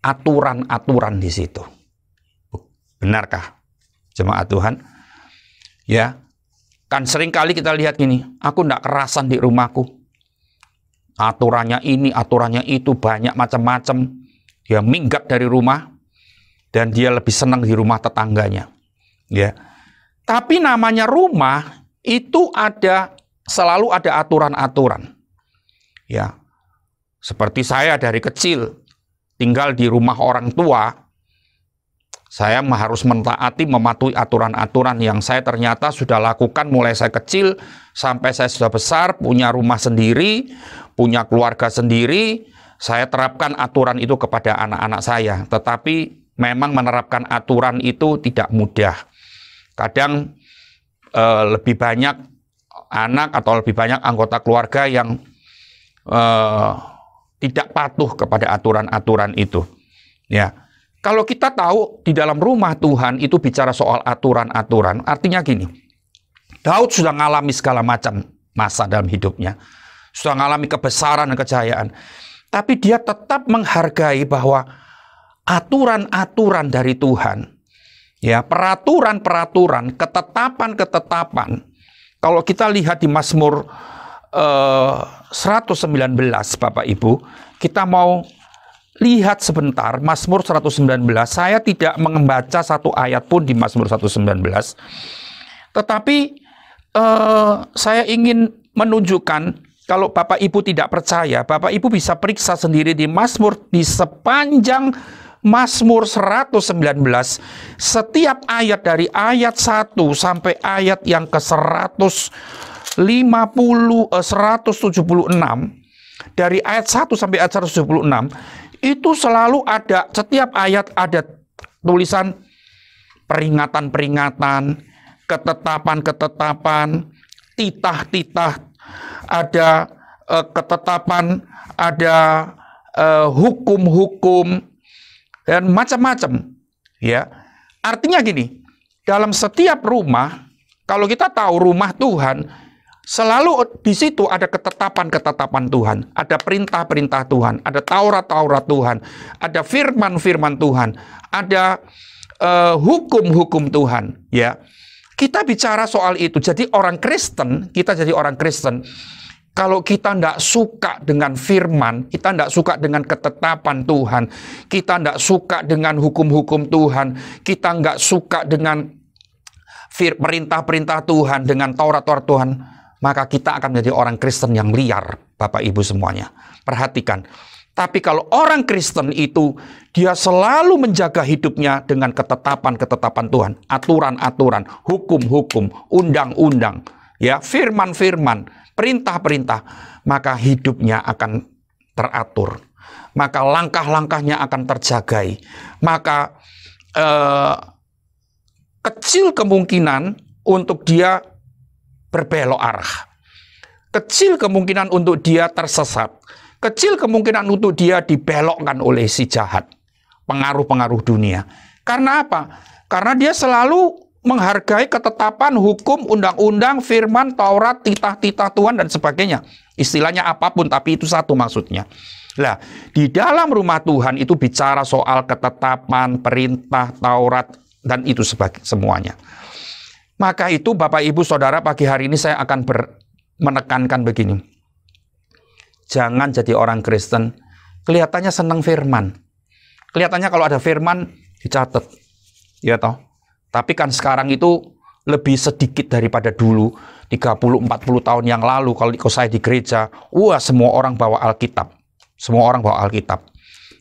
aturan-aturan di situ. Benarkah, jemaat Tuhan? Ya, kan sering kali kita lihat gini, aku tidak kerasan di rumahku. Aturannya ini, aturannya itu, banyak macam-macam. Dia minggat dari rumah, dan dia lebih senang di rumah tetangganya. Ya, tapi namanya rumah itu selalu ada aturan-aturan. Ya, seperti saya dari kecil tinggal di rumah orang tua, saya harus mentaati, mematuhi aturan-aturan yang saya ternyata sudah lakukan mulai saya kecil sampai saya sudah besar, punya rumah sendiri, punya keluarga sendiri. Saya terapkan aturan itu kepada anak-anak saya. Tetapi memang menerapkan aturan itu tidak mudah. Kadang lebih banyak anak atau lebih banyak anggota keluarga yang tidak patuh kepada aturan-aturan itu. Ya, kalau kita tahu di dalam rumah Tuhan itu bicara soal aturan-aturan, artinya gini, Daud sudah mengalami segala macam masa dalam hidupnya, sudah mengalami kebesaran dan kejayaan, tapi dia tetap menghargai bahwa aturan-aturan dari Tuhan, ya, peraturan-peraturan, ketetapan-ketetapan. Kalau kita lihat di Mazmur 119, Bapak Ibu, kita mau lihat sebentar Mazmur 119. Saya tidak membaca satu ayat pun di Mazmur 119. Tetapi saya ingin menunjukkan, kalau Bapak Ibu tidak percaya, Bapak Ibu bisa periksa sendiri di Mazmur, di sepanjang Mazmur 119, setiap ayat dari ayat 1 sampai ayat yang ke 176, dari ayat 1 sampai ayat 176, itu selalu ada, setiap ayat ada tulisan peringatan-peringatan, ketetapan-ketetapan, titah-titah, ada ketetapan, ada hukum-hukum, dan macam-macam. Ya, artinya gini, dalam setiap rumah, kalau kita tahu rumah Tuhan, selalu di situ ada ketetapan-ketetapan Tuhan, ada perintah-perintah Tuhan, ada Taurat-Taurat Tuhan, ada firman-firman Tuhan, ada hukum-hukum Tuhan. Ya, kita bicara soal itu. Jadi orang Kristen, kita jadi orang Kristen, kalau kita tidak suka dengan firman, kita tidak suka dengan ketetapan Tuhan, kita tidak suka dengan hukum-hukum Tuhan, kita nggak suka dengan perintah-perintah Tuhan, dengan Taurat-Taurat Tuhan, maka kita akan menjadi orang Kristen yang liar, Bapak Ibu semuanya. Perhatikan. Tapi kalau orang Kristen itu, dia selalu menjaga hidupnya dengan ketetapan-ketetapan Tuhan, aturan-aturan, hukum-hukum, undang-undang, ya, firman-firman, perintah-perintah, maka hidupnya akan teratur, maka langkah-langkahnya akan terjagai, maka kecil kemungkinan untuk dia berbelok arah, kecil kemungkinan untuk dia tersesat, kecil kemungkinan untuk dia dibelokkan oleh si jahat, pengaruh-pengaruh dunia. Karena apa? Karena dia selalu menghargai ketetapan, hukum, undang-undang, firman, Taurat, titah-titah Tuhan, dan sebagainya. Istilahnya apapun, tapi itu satu maksudnya. Nah, di dalam rumah Tuhan itu bicara soal ketetapan, perintah, Taurat, dan itu semuanya. Maka itu Bapak Ibu Saudara, pagi hari ini saya akan menekankan begini. Jangan jadi orang Kristen kelihatannya senang firman. Kelihatannya kalau ada firman dicatat. Ya toh? Tapi kan sekarang itu lebih sedikit daripada dulu. 30-40 tahun yang lalu kalau saya di gereja, wah, semua orang bawa Alkitab. Semua orang bawa Alkitab.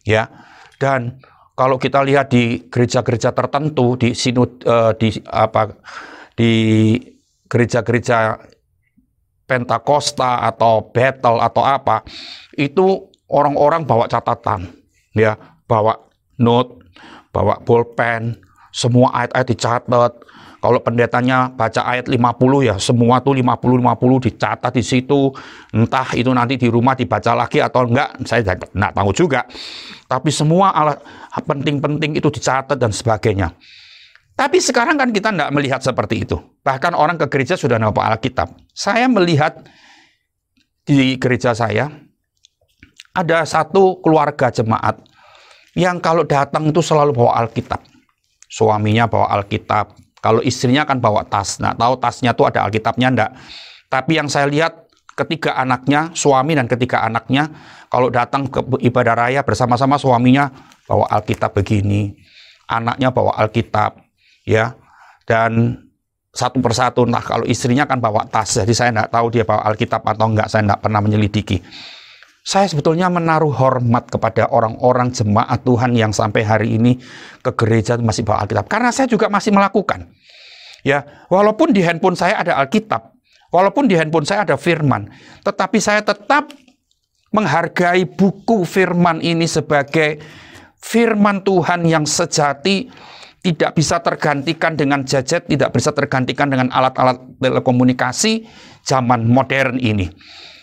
Ya. Dan kalau kita lihat di gereja-gereja tertentu, di gereja-gereja Pentakosta atau Bethel atau apa, itu orang-orang bawa catatan, ya, bawa note, bawa pulpen, semua ayat-ayat dicatat. Kalau pendetanya baca ayat 50, ya semua tuh 50-50 dicatat di situ. Entah itu nanti di rumah dibaca lagi atau enggak, saya enggak tahu juga. Tapi semua alat penting-penting itu dicatat dan sebagainya. Tapi sekarang kan kita enggak melihat seperti itu. Bahkan orang ke gereja sudah bawa Alkitab. Saya melihat di gereja saya ada satu keluarga jemaat yang kalau datang itu selalu bawa Alkitab. Suaminya bawa Alkitab, kalau istrinya kan bawa tas. Nah, tahu tasnya tuh ada Alkitabnya enggak. Tapi yang saya lihat ketiga anaknya, suami dan ketiga anaknya, kalau datang ke ibadah raya bersama-sama suaminya bawa Alkitab begini, anaknya bawa Alkitab, ya. Dan satu persatu, nah kalau istrinya kan bawa tas, jadi saya enggak tahu dia bawa Alkitab atau enggak, saya enggak pernah menyelidiki. Saya sebetulnya menaruh hormat kepada orang-orang jemaat Tuhan yang sampai hari ini ke gereja masih bawa Alkitab. Karena saya juga masih melakukan. Ya, walaupun di handphone saya ada Alkitab, walaupun di handphone saya ada firman, tetapi saya tetap menghargai buku firman ini sebagai firman Tuhan yang sejati, tidak bisa tergantikan dengan gadget, tidak bisa tergantikan dengan alat-alat telekomunikasi zaman modern ini.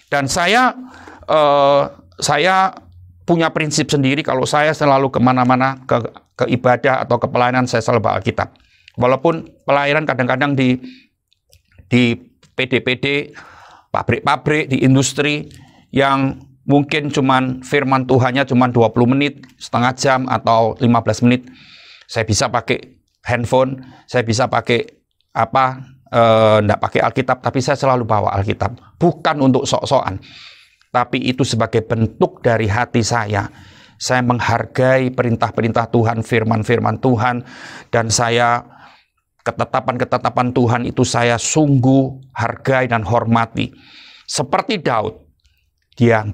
Dan saya punya prinsip sendiri, kalau saya selalu kemana-mana ke ibadah atau ke pelayanan, saya selalu bawa Alkitab. Walaupun pelayanan kadang-kadang di PD-PD, pabrik-pabrik, di industri yang mungkin cuman firman Tuhannya cuman 20 menit, setengah jam atau 15 menit, saya bisa pakai handphone, saya bisa pakai enggak pakai Alkitab, tapi saya selalu bawa Alkitab. Bukan untuk sok-sokan, tapi itu sebagai bentuk dari hati saya. Saya menghargai perintah-perintah Tuhan, firman-firman Tuhan, dan saya ketetapan-ketetapan Tuhan itu saya sungguh hargai dan hormati. Seperti Daud, dia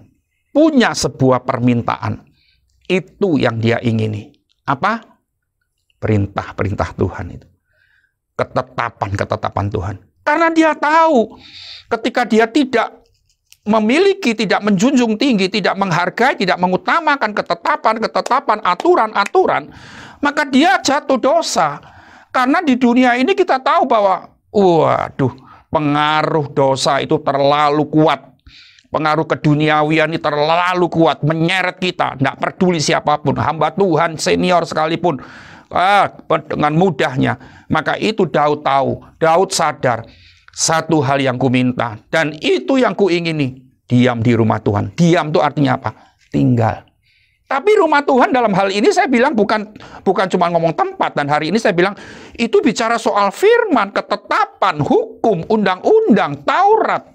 punya sebuah permintaan, itu yang dia ingini. Apa? Perintah-perintah Tuhan itu. Ketetapan-ketetapan Tuhan. Karena dia tahu ketika dia tidak memiliki, tidak menjunjung tinggi, tidak menghargai, tidak mengutamakan ketetapan-ketetapan, aturan-aturan, maka dia jatuh dosa. Karena di dunia ini kita tahu bahwa, waduh, pengaruh dosa itu terlalu kuat. Pengaruh keduniawian ini terlalu kuat, menyeret kita, tidak peduli siapapun, hamba Tuhan, senior sekalipun, dengan mudahnya. Maka itu Daud tahu, Daud sadar, satu hal yang ku minta, dan itu yang ku ingini, diam di rumah Tuhan. Diam itu artinya apa? Tinggal. Tapi rumah Tuhan dalam hal ini saya bilang bukan cuma ngomong tempat, dan hari ini saya bilang itu bicara soal firman, ketetapan, hukum, undang-undang, Taurat.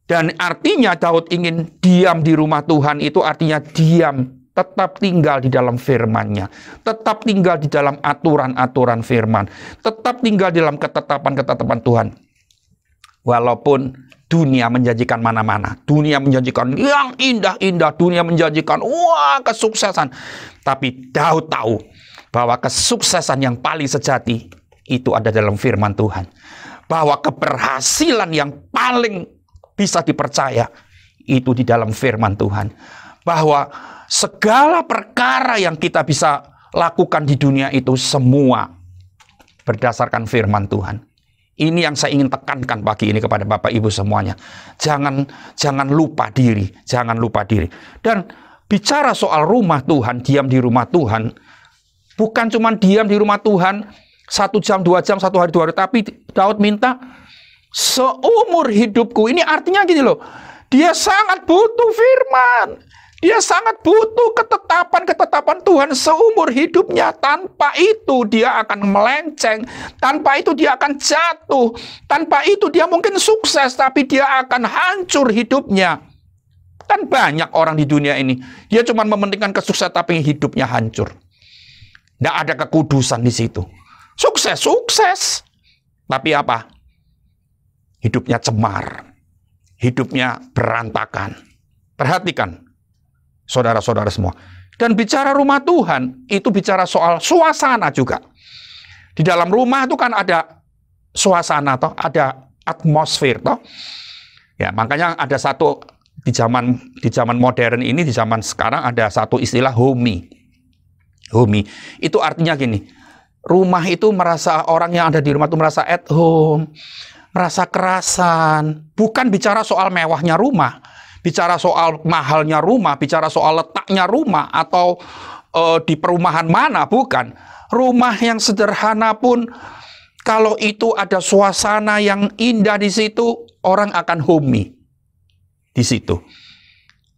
Dan artinya Daud ingin diam di rumah Tuhan itu artinya diam, tetap tinggal di dalam firman-Nya, tetap tinggal di dalam aturan-aturan firman, tetap tinggal di dalam ketetapan-ketetapan Tuhan. Walaupun dunia menjanjikan mana-mana, dunia menjanjikan yang indah-indah, dunia menjanjikan wah kesuksesan, tapi Daud tahu bahwa kesuksesan yang paling sejati itu ada dalam firman Tuhan, bahwa keberhasilan yang paling bisa dipercaya itu di dalam firman Tuhan, bahwa segala perkara yang kita bisa lakukan di dunia itu semua berdasarkan firman Tuhan. Ini yang saya ingin tekankan pagi ini kepada Bapak Ibu semuanya. Jangan lupa diri, jangan lupa diri. Dan bicara soal rumah Tuhan, diam di rumah Tuhan, bukan cuma diam di rumah Tuhan 1 jam, 2 jam, 1 hari, 2 hari, tapi Daud minta seumur hidupku. Ini artinya gini loh, dia sangat butuh firman. Dia sangat butuh ketetapan-ketetapan Tuhan seumur hidupnya. Tanpa itu dia akan melenceng. Tanpa itu dia akan jatuh. Tanpa itu dia mungkin sukses, tapi dia akan hancur hidupnya. Kan banyak orang di dunia ini, dia cuma mementingkan kesuksesan, tapi hidupnya hancur. Tidak ada kekudusan di situ. Sukses. Tapi apa? Hidupnya cemar. Hidupnya berantakan. Perhatikan, saudara-saudara semua. Dan bicara rumah Tuhan, itu bicara soal suasana juga. Di dalam rumah itu kan ada suasana, toh, ada atmosfer, toh. Ya, makanya ada satu di zaman modern ini, di zaman sekarang ada satu istilah homey. Homey itu artinya gini, rumah itu merasa, orang yang ada di rumah itu merasa at home, merasa kerasan. Bukan bicara soal mewahnya rumah, bicara soal mahalnya rumah, bicara soal letaknya rumah, atau di perumahan mana, bukan. Rumah yang sederhana pun, kalau itu ada suasana yang indah di situ, orang akan homey di situ.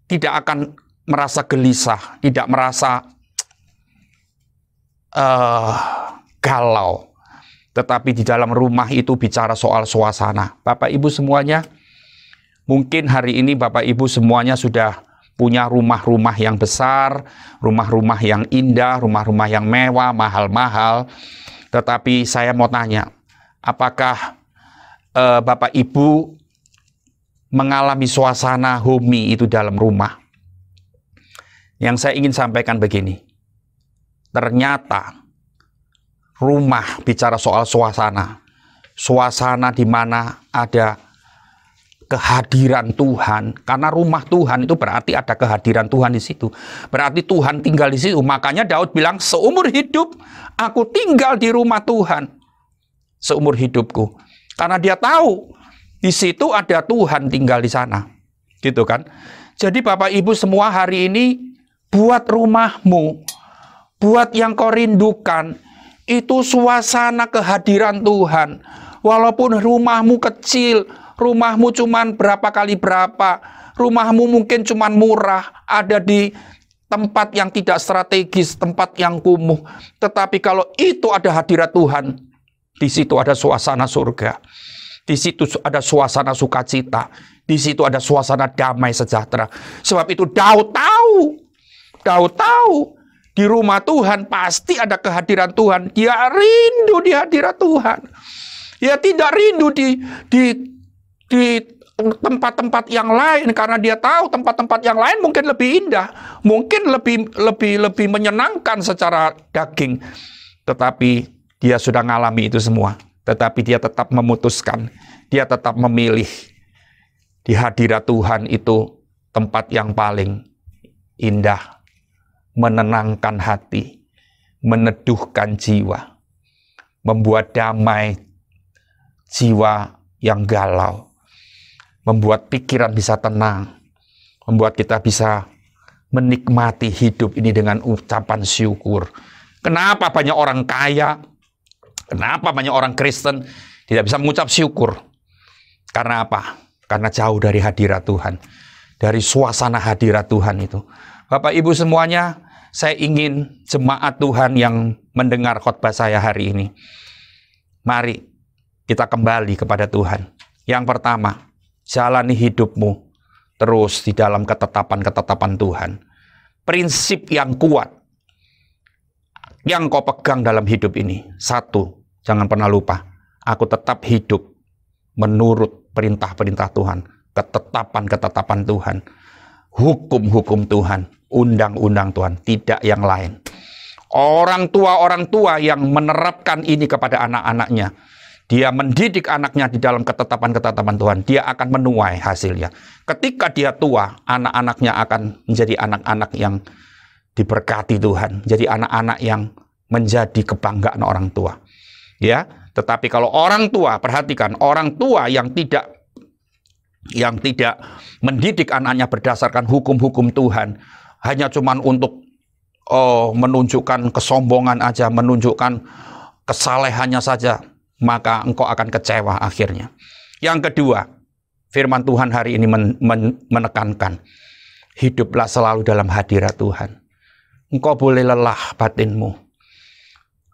Tidak akan merasa gelisah, tidak merasa galau. Tetapi di dalam rumah itu bicara soal suasana. Bapak Ibu semuanya, mungkin hari ini Bapak Ibu semuanya sudah punya rumah-rumah yang besar, rumah-rumah yang indah, rumah-rumah yang mewah, mahal-mahal. Tetapi saya mau tanya, apakah Bapak Ibu mengalami suasana homey itu dalam rumah? Yang saya ingin sampaikan begini, ternyata rumah bicara soal suasana. Suasana di mana ada kehadiran Tuhan. Karena rumah Tuhan itu berarti ada kehadiran Tuhan di situ. Berarti Tuhan tinggal di situ. Makanya Daud bilang, seumur hidup aku tinggal di rumah Tuhan. Seumur hidupku. Karena dia tahu di situ ada Tuhan tinggal di sana. Gitu kan? Jadi Bapak Ibu semua hari ini, buat rumahmu, buat yang kau rindukan, itu suasana kehadiran Tuhan. Walaupun rumahmu kecil, rumahmu cuman berapa kali berapa, rumahmu mungkin cuman murah, ada di tempat yang tidak strategis, tempat yang kumuh. Tetapi kalau itu ada hadirat Tuhan, di situ ada suasana surga. Di situ ada suasana sukacita. Di situ ada suasana damai sejahtera. Sebab itu Daud tahu, di rumah Tuhan pasti ada kehadiran Tuhan. Dia rindu di hadirat Tuhan. Dia tidak rindu di tempat-tempat yang lain karena dia tahu tempat-tempat yang lain mungkin lebih indah, mungkin lebih menyenangkan secara daging. Tetapi dia sudah ngalami itu semua. Tetapi dia tetap memutuskan, dia tetap memilih di hadirat Tuhan itu tempat yang paling indah, menenangkan hati, meneduhkan jiwa, membuat damai jiwa yang galau, membuat pikiran bisa tenang, membuat kita bisa menikmati hidup ini dengan ucapan syukur. Kenapa banyak orang kaya, kenapa banyak orang Kristen tidak bisa mengucap syukur? Karena apa? Karena jauh dari hadirat Tuhan, dari suasana hadirat Tuhan itu. Bapak Ibu semuanya, saya ingin jemaat Tuhan yang mendengar khotbah saya hari ini, mari kita kembali kepada Tuhan. Yang pertama, jalani hidupmu terus di dalam ketetapan-ketetapan Tuhan. Prinsip yang kuat yang kau pegang dalam hidup ini. Satu, jangan pernah lupa, aku tetap hidup menurut perintah-perintah Tuhan, ketetapan-ketetapan Tuhan, hukum-hukum Tuhan, undang-undang Tuhan, tidak yang lain. Orang tua yang menerapkan ini kepada anak-anaknya, dia mendidik anaknya di dalam ketetapan-ketetapan Tuhan, dia akan menuai hasilnya. Ketika dia tua, anak-anaknya akan menjadi anak-anak yang diberkati Tuhan, jadi anak-anak yang menjadi kebanggaan orang tua. Ya, tetapi kalau orang tua, perhatikan, orang tua yang tidak mendidik anaknya berdasarkan hukum-hukum Tuhan, hanya cuman untuk menunjukkan kesombongan aja, menunjukkan kesalehannya saja, maka engkau akan kecewa akhirnya. Yang kedua, firman Tuhan hari ini menekankan, hiduplah selalu dalam hadirat Tuhan. Engkau boleh lelah batinmu,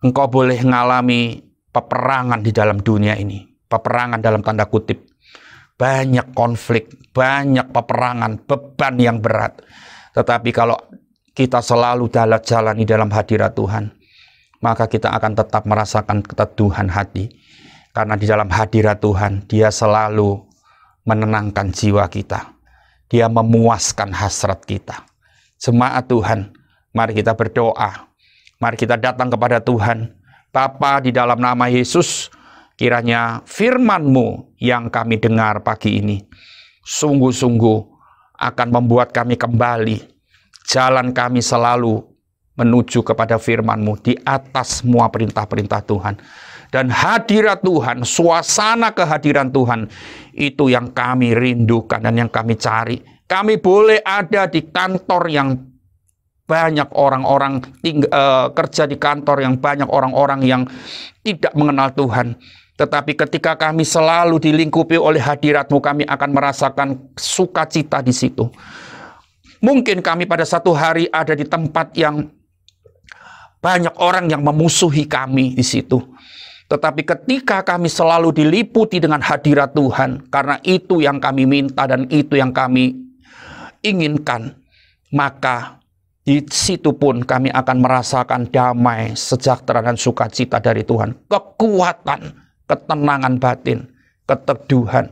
engkau boleh mengalami peperangan di dalam dunia ini, peperangan dalam tanda kutip, banyak konflik, banyak peperangan, beban yang berat. Tetapi kalau kita selalu jalani dalam hadirat Tuhan, maka kita akan tetap merasakan keteduhan hati. Karena di dalam hadirat Tuhan, dia selalu menenangkan jiwa kita. Dia memuaskan hasrat kita. Jemaat Tuhan, mari kita berdoa. Mari kita datang kepada Tuhan. Bapa, di dalam nama Yesus, kiranya firman-Mu yang kami dengar pagi ini sungguh-sungguh akan membuat kami kembali. Jalan kami selalu menuju kepada firman-Mu di atas semua perintah-perintah Tuhan. Dan hadirat Tuhan, suasana kehadiran Tuhan, itu yang kami rindukan dan yang kami cari. Kami boleh ada di kantor yang banyak orang-orang kerja di kantor yang banyak orang-orang yang tidak mengenal Tuhan. Tetapi ketika kami selalu dilingkupi oleh hadirat-Mu, kami akan merasakan sukacita di situ. Mungkin kami pada satu hari ada di tempat yang banyak orang yang memusuhi kami di situ. Tetapi ketika kami selalu diliputi dengan hadirat Tuhan, karena itu yang kami minta dan itu yang kami inginkan, maka di situ pun kami akan merasakan damai, sejahtera dan sukacita dari Tuhan. Kekuatan, ketenangan batin, keteduhan.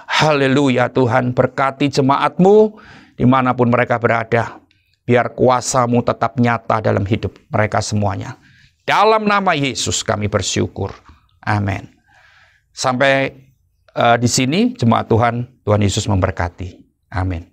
Haleluya Tuhan, berkati jemaat-Mu dimanapun mereka berada. Biar kuasa-Mu tetap nyata dalam hidup mereka semuanya. Dalam nama Yesus kami bersyukur. Amin. Sampai di sini jemaat Tuhan, Tuhan Yesus memberkati. Amin.